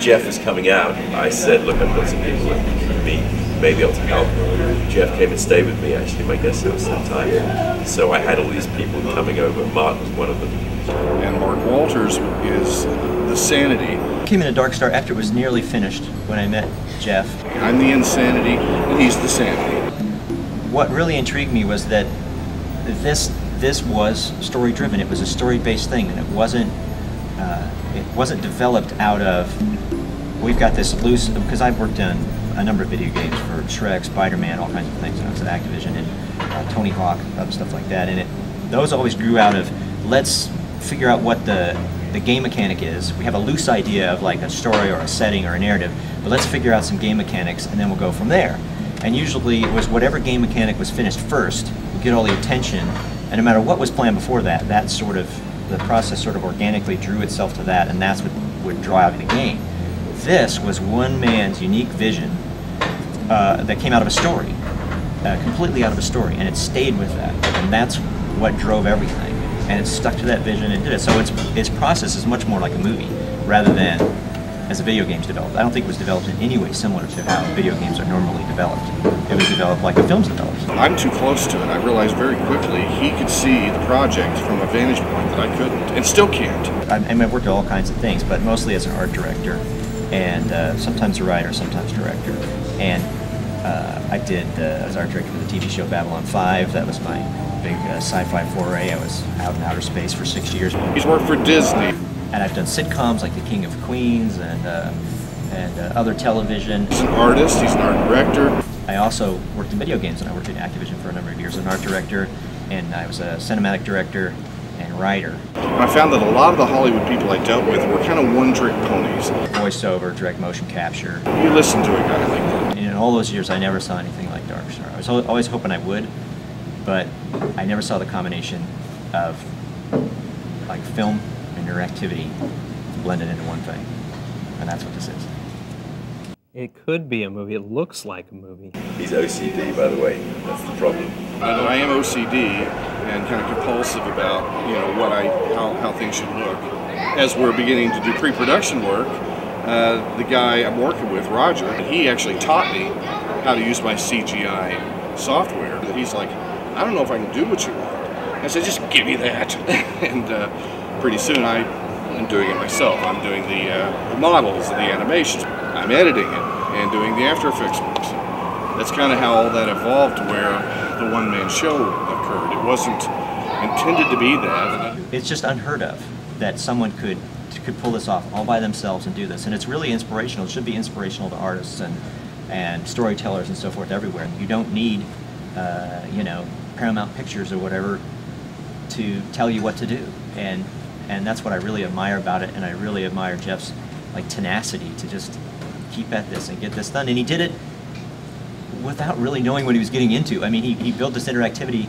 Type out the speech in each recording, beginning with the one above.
Jeff is coming out, I said, look, I've got some people that may be able to help. Jeff came and stayed with me, actually, in my guest house that time. So I had all these people coming over. Mark was one of them. And Mark Walters is the sanity. I came into Darkstar after it was nearly finished when I met Jeff. I'm the insanity, and he's the sanity. What really intrigued me was that this was story-driven. It was a story-based thing, and it wasn't developed out of, we've got this loose, because I've worked on a number of video games for Shrek, Spider-Man, all kinds of things, and I was at Activision, and Tony Hawk, other stuff like that, and those always grew out of, let's figure out what the game mechanic is. We have a loose idea of like a story or a setting or a narrative, but let's figure out some game mechanics and then we'll go from there. And usually it was whatever game mechanic was finished first would get all the attention, and no matter what was planned before that, the process sort of organically drew itself to that, and that's what would draw out the game. This was one man's unique vision that came out of a story, completely out of a story, and it stayed with that, and that's what drove everything. And it stuck to that vision and did it. So its process is much more like a movie rather than as a video game's developed. I don't think it was developed in any way similar to how video games are normally developed. It was developed like a film's developed. I'm too close to it. I realized very quickly he could see the project from a vantage point that I couldn't, and still can't. I've worked at all kinds of things, but mostly as an art director, and sometimes a writer, sometimes director. And I was art director for the TV show Babylon 5. That was my big sci-fi foray. I was out in outer space for 6 years. He's worked for Disney. And I've done sitcoms like The King of Queens and other television. He's an artist, he's an art director. I also worked in video games, and I worked at Activision for a number of years as an art director, and I was a cinematic director and writer. I found that a lot of the Hollywood people I dealt with were kind of one-trick ponies. Voiceover, direct motion capture. You listen to a guy like that. And in all those years, I never saw anything like Darkstar. I was always hoping I would, but I never saw the combination of like film and interactivity blended into one thing, and that's what this is. It could be a movie. It looks like a movie. He's OCD, by the way. That's the problem. I am OCD and kind of compulsive about how things should look. As we're beginning to do pre-production work, the guy I'm working with, Roger, he actually taught me how to use my CGI software. He's like, I don't know if I can do what you want. I said, just give me that. And pretty soon I'm doing it myself. I'm doing the models and the animations. I'm editing it and doing the After Effects works. That's kind of how all that evolved, where the one-man show occurred. It wasn't intended to be that. It's just unheard of that someone could pull this off all by themselves and do this. And it's really inspirational. It should be inspirational to artists and storytellers and so forth everywhere. You don't need, Paramount Pictures or whatever to tell you what to do. And that's what I really admire about it, and I really admire Jeff's tenacity to just keep at this and get this done. And he did it without really knowing what he was getting into. I mean, he built this interactivity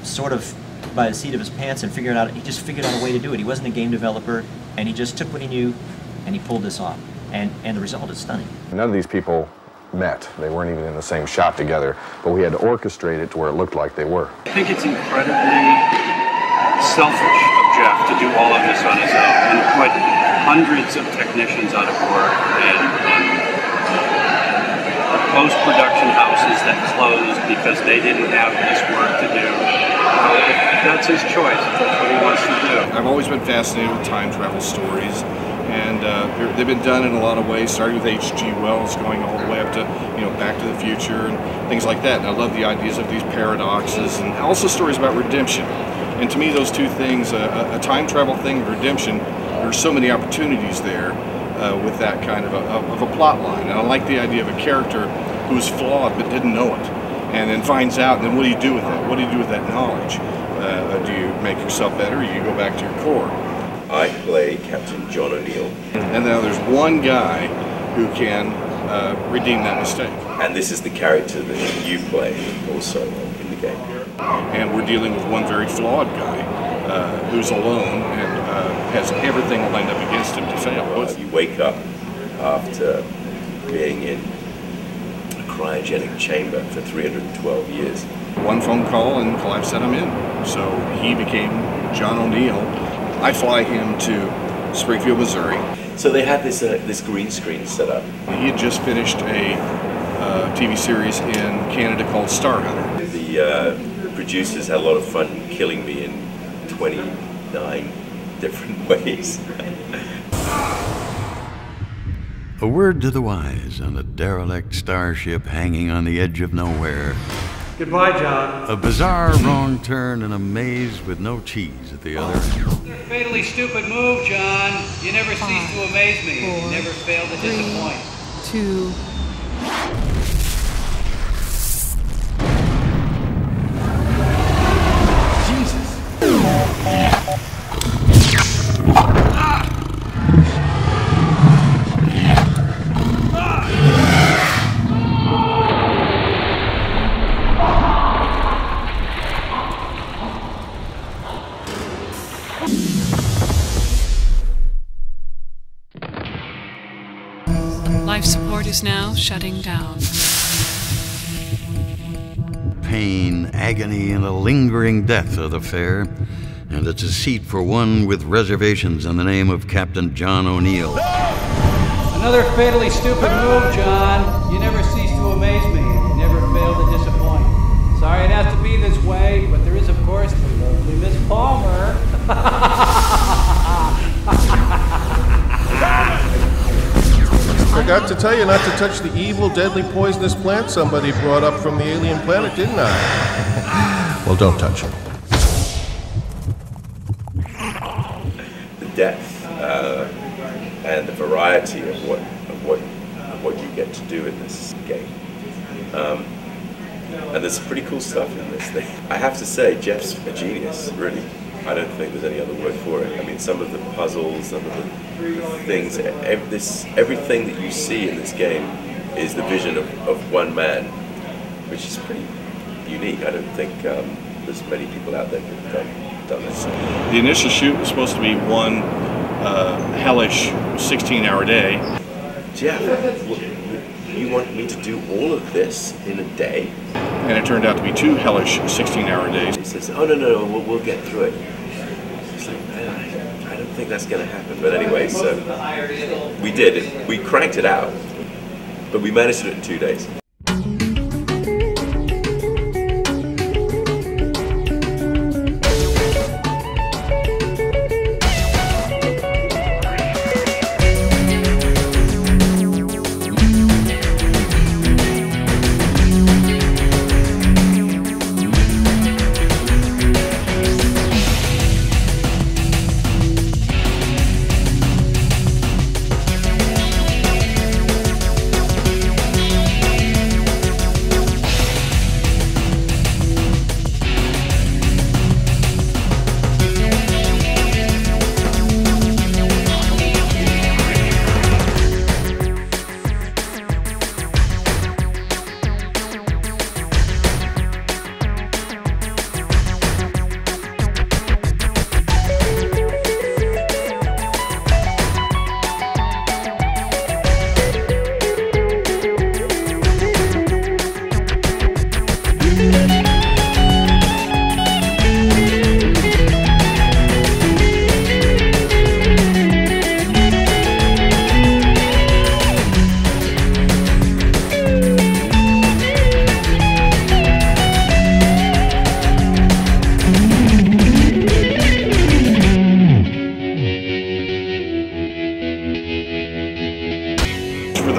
sort of by the seat of his pants and he just figured out a way to do it. He wasn't a game developer, and he just took what he knew and he pulled this off. And the result is stunning. None of these people met. They weren't even in the same shot together, but we had to orchestrate it to where it looked like they were. I think it's incredibly selfish of Jeff to do all of this on his own and put hundreds of technicians out of work and post-production houses that closed because they didn't have this work to do. That's his choice. That's what he wants to do. I've always been fascinated with time travel stories, and they've been done in a lot of ways, starting with H.G. Wells, going all the way up to Back to the Future and things like that. And I love the ideas of these paradoxes and also stories about redemption. And to me, those two things, a time travel thing and redemption, there are so many opportunities there with that kind of a plot line. And I like the idea of a character who's flawed but didn't know it, and then finds out, and then what do you do with that? What do you do with that knowledge? Do you make yourself better, or you go back to your core? I play Captain John O'Neill. And now there's one guy who can redeem that mistake. And this is the character that you play also in the game. And we're dealing with one very flawed guy who's alone and has everything lined up against him to fail. You wake up after being in a cryogenic chamber for 312 years. One phone call and Clive said I'm in. So he became John O'Neill. I fly him to Springfield, Missouri. So they had this green screen set up. He had just finished a TV series in Canada called Star Hunter. The producers had a lot of fun killing me in 29 different ways. A word to the wise on a derelict starship hanging on the edge of nowhere. Goodbye, John. A bizarre wrong turn and a maze with no cheese at the other end. Another fatally stupid move, John. You never cease to amaze me. You never fail to disappoint. 2. Life support is now shutting down. Pain, agony, and a lingering death are the fare, and it's a seat for one with reservations in the name of Captain John O'Neill. Another fatally stupid move, John. You never cease to amaze me. You never fail to disappoint. Sorry it has to be this way, but there is, of course, the lovely Miss Palmer. Forgot to tell you not to touch the evil, deadly, poisonous plant somebody brought up from the alien planet, didn't I? Well, don't touch it. The depth and the variety of what you get to do in this game. And there's some pretty cool stuff in this thing. I have to say, Jeff's a genius, really. I don't think there's any other word for it. I mean, some of the puzzles, some of the things, everything that you see in this game is the vision of one man, which is pretty unique. I don't think there's many people out there who have done this. The initial shoot was supposed to be one hellish 16-hour day. Jeff, you want me to do all of this in a day? And it turned out to be 2 hellish 16-hour days. He says, oh, no, we'll get through it. It's like, man, I don't think that's going to happen. But anyway, so we did it. We cranked it out, but we managed to do it in 2 days.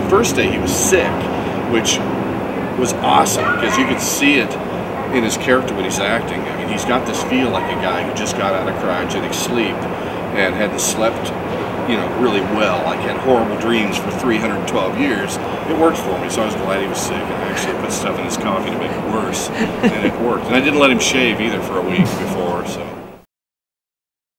First day he was sick, which was awesome because you could see it in his character when he's acting. I mean, he's got this feel like a guy who just got out of cryogenic sleep and hadn't slept, you know, really well, like had horrible dreams for 312 years. It worked for me, so I was glad he was sick, and I actually put stuff in his coffee to make it worse, and it worked. And I didn't let him shave either for a week before, so.